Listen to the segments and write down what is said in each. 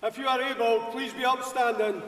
If you are able, please be upstanding.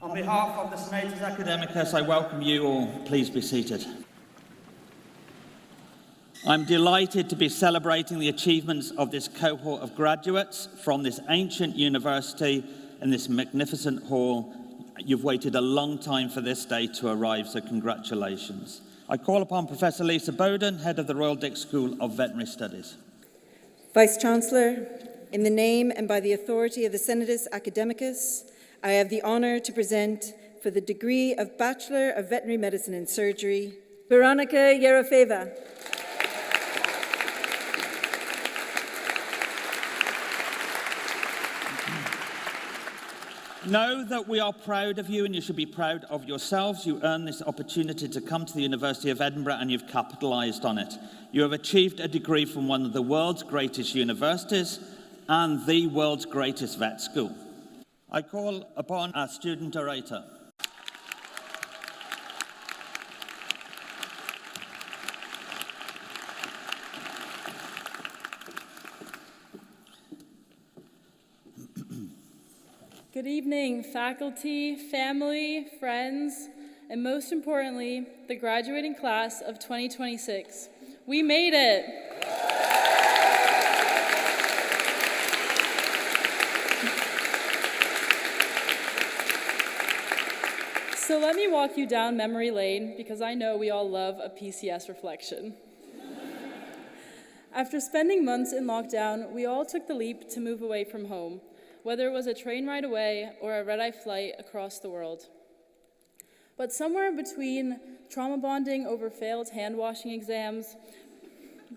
On behalf of the Senatus Academicus, I welcome you all. Please be seated. I'm delighted to be celebrating the achievements of this cohort of graduates from this ancient university in this magnificent hall. You've waited a long time for this day to arrive, so congratulations. I call upon Professor Lisa Bowden, Head of the Royal Dick School of Veterinary Studies. Vice-Chancellor, in the name and by the authority of the Senatus Academicus, I have the honour to present for the degree of Bachelor of Veterinary Medicine and Surgery, Veronica Yerofeva. Know that we are proud of you and you should be proud of yourselves. You earned this opportunity to come to the University of Edinburgh and you've capitalised on it. You have achieved a degree from one of the world's greatest universities and the world's greatest vet school. I call upon our student orator. Good evening, faculty, family, friends, and most importantly, the graduating class of 2026. We made it! So let me walk you down memory lane because I know we all love a PCS reflection. After spending months in lockdown, we all took the leap to move away from home, whether it was a train ride away or a red-eye flight across the world. But somewhere between trauma bonding over failed hand-washing exams,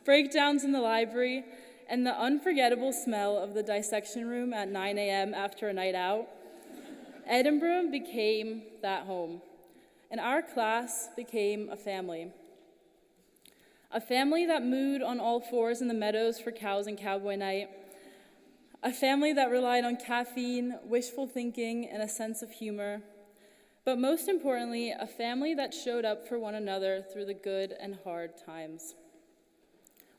breakdowns in the library, and the unforgettable smell of the dissection room at 9 a.m. after a night out, Edinburgh became that home, and our class became a family. A family that mooed on all fours in the meadows for cows and cowboy night. A family that relied on caffeine, wishful thinking, and a sense of humor. But most importantly, a family that showed up for one another through the good and hard times.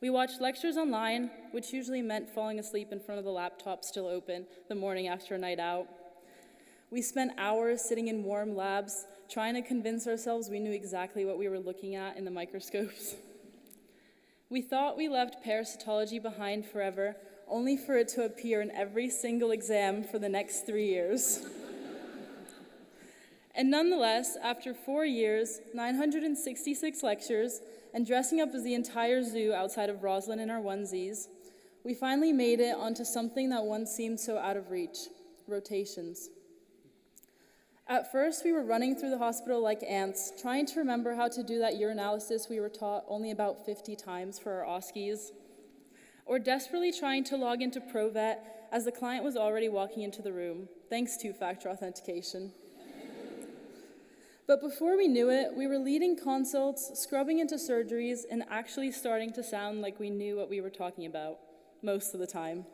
We watched lectures online, which usually meant falling asleep in front of the laptop still open the morning after a night out. We spent hours sitting in warm labs, trying to convince ourselves we knew exactly what we were looking at in the microscopes. We thought we left parasitology behind forever, only for it to appear in every single exam for the next 3 years. And nonetheless, after 4 years, 966 lectures, and dressing up as the entire zoo outside of Roslyn in our onesies, we finally made it onto something that once seemed so out of reach: rotations. At first, we were running through the hospital like ants, trying to remember how to do that urinalysis we were taught only about 50 times for our OSCEs, or desperately trying to log into ProVet as the client was already walking into the room, thanks to factor authentication. But before we knew it, we were leading consults, scrubbing into surgeries, and actually starting to sound like we knew what we were talking about, most of the time.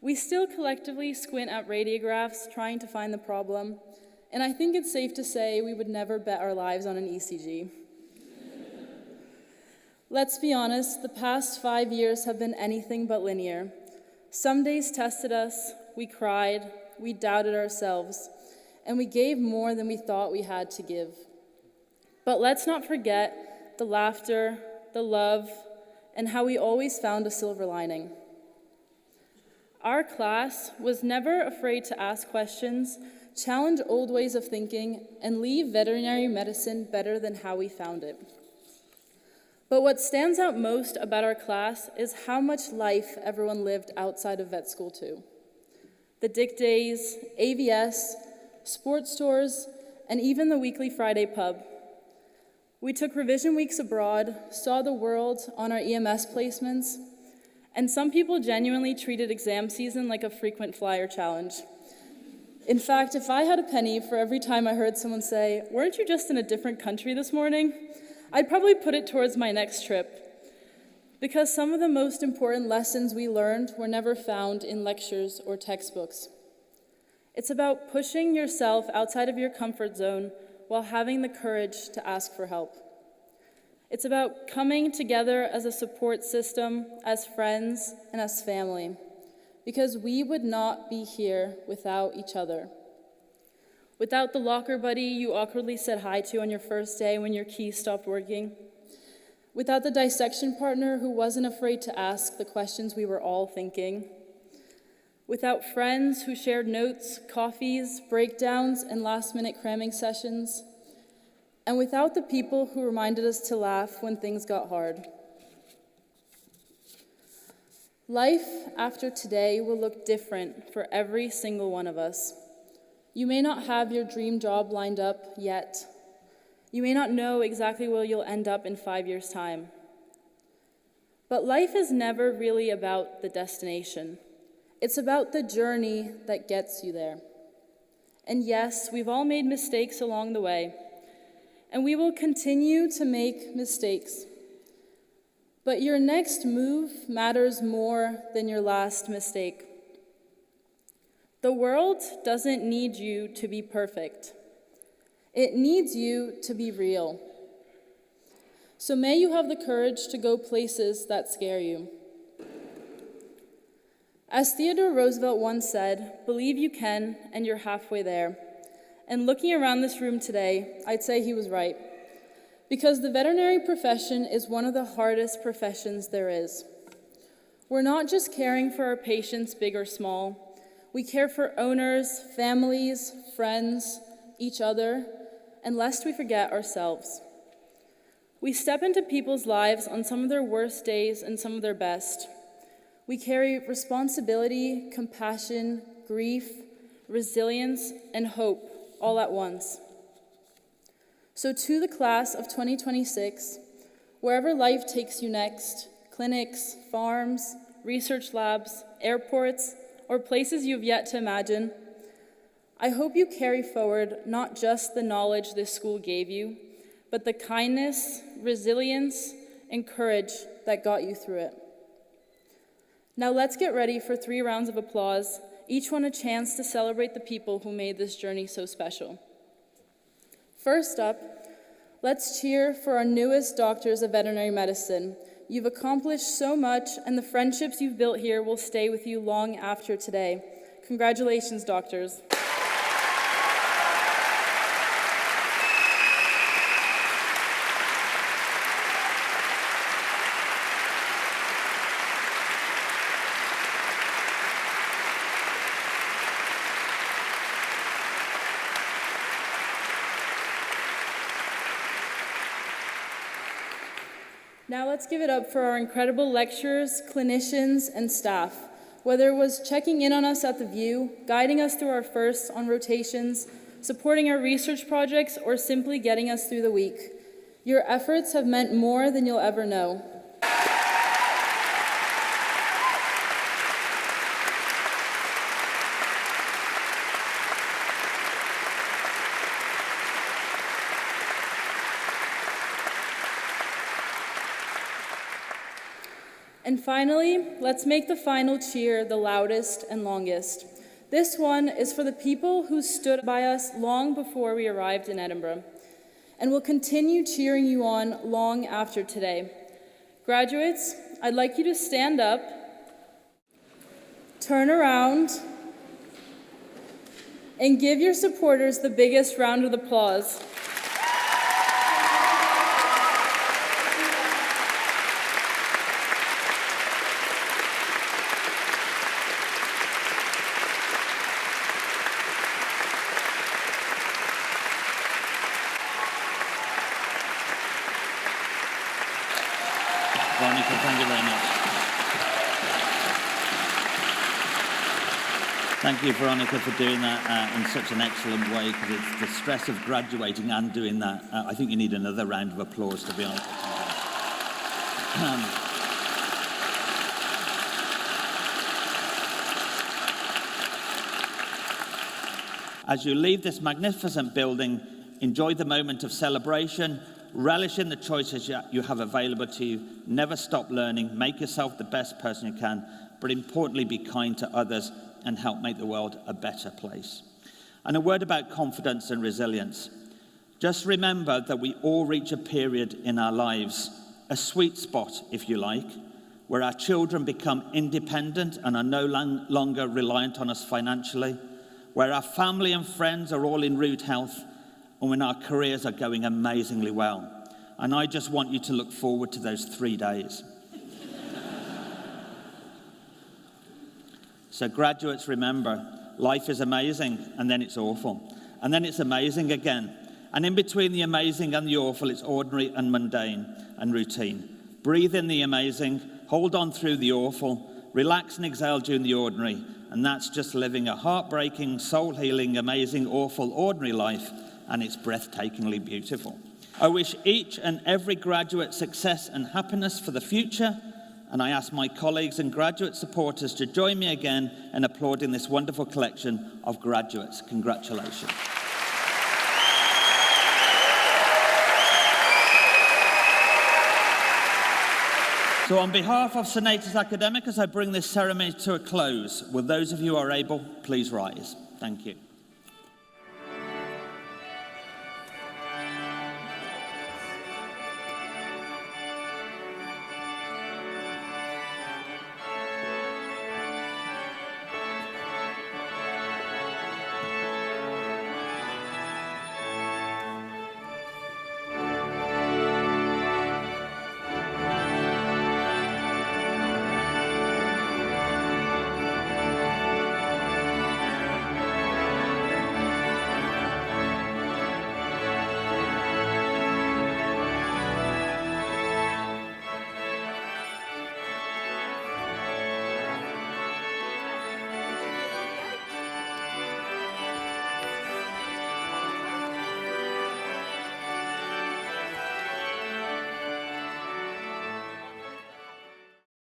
We still collectively squint at radiographs, trying to find the problem, and I think it's safe to say we would never bet our lives on an ECG. Let's be honest, the past 5 years have been anything but linear. Some days tested us, we cried, we doubted ourselves, and we gave more than we thought we had to give. But let's not forget the laughter, the love, and how we always found a silver lining. Our class was never afraid to ask questions, challenge old ways of thinking, and leave veterinary medicine better than how we found it. But what stands out most about our class is how much life everyone lived outside of vet school too. The Dick Days, AVS, sports stores, and even the weekly Friday pub. We took revision weeks abroad, saw the world on our EMS placements, and some people genuinely treated exam season like a frequent flyer challenge. In fact, if I had a penny for every time I heard someone say, "Weren't you just in a different country this morning?" I'd probably put it towards my next trip. Because some of the most important lessons we learned were never found in lectures or textbooks. It's about pushing yourself outside of your comfort zone while having the courage to ask for help. It's about coming together as a support system, as friends, and as family, because we would not be here without each other. Without the locker buddy you awkwardly said hi to on your first day when your keys stopped working. Without the dissection partner who wasn't afraid to ask the questions we were all thinking. Without friends who shared notes, coffees, breakdowns, and last-minute cramming sessions. And without the people who reminded us to laugh when things got hard. Life after today will look different for every single one of us. You may not have your dream job lined up yet. You may not know exactly where you'll end up in 5 years' time. But life is never really about the destination. It's about the journey that gets you there. And yes, we've all made mistakes along the way, and we will continue to make mistakes. But your next move matters more than your last mistake. The world doesn't need you to be perfect. It needs you to be real. So may you have the courage to go places that scare you. As Theodore Roosevelt once said, believe you can, and you're halfway there. And looking around this room today, I'd say he was right. Because the veterinary profession is one of the hardest professions there is. We're not just caring for our patients, big or small. We care for owners, families, friends, each other, and lest we forget ourselves. We step into people's lives on some of their worst days and some of their best. We carry responsibility, compassion, grief, resilience, and hope all at once. So to the class of 2026, wherever life takes you next, clinics, farms, research labs, airports, or places you've yet to imagine, I hope you carry forward not just the knowledge this school gave you, but the kindness, resilience, and courage that got you through it. Now let's get ready for 3 rounds of applause, each one a chance to celebrate the people who made this journey so special. First up, let's cheer for our newest doctors of veterinary medicine. You've accomplished so much, and the friendships you've built here will stay with you long after today. Congratulations, doctors. Now let's give it up for our incredible lecturers, clinicians, and staff. Whether it was checking in on us at the View, guiding us through our firsts on rotations, supporting our research projects, or simply getting us through the week. Your efforts have meant more than you'll ever know. And finally, let's make the final cheer the loudest and longest. This one is for the people who stood by us long before we arrived in Edinburgh, and will continue cheering you on long after today. Graduates, I'd like you to stand up, turn around, and give your supporters the biggest round of applause. Thank you very much. Thank you, Veronica, for doing that in such an excellent way, because it's the stress of graduating and doing that. I think you need another round of applause, to be honest. As you leave this magnificent building, enjoy the moment of celebration, relish in the choices you have available to you, never stop learning, make yourself the best person you can, but importantly, be kind to others and help make the world a better place. And a word about confidence and resilience. Just remember that we all reach a period in our lives, a sweet spot, if you like, where our children become independent and are no longer reliant on us financially, where our family and friends are all in rude health, and when our careers are going amazingly well. And I just want you to look forward to those 3 days. So graduates, remember, life is amazing, and then it's awful. And then it's amazing again. And in between the amazing and the awful, it's ordinary and mundane and routine. Breathe in the amazing, hold on through the awful, relax and exhale during the ordinary, and that's just living a heartbreaking, soul-healing, amazing, awful, ordinary life, and it's breathtakingly beautiful. I wish each and every graduate success and happiness for the future, and I ask my colleagues and graduate supporters to join me again in applauding this wonderful collection of graduates. Congratulations. So on behalf of Senatus Academicus, I bring this ceremony to a close. Will those of you who are able, please rise. Thank you.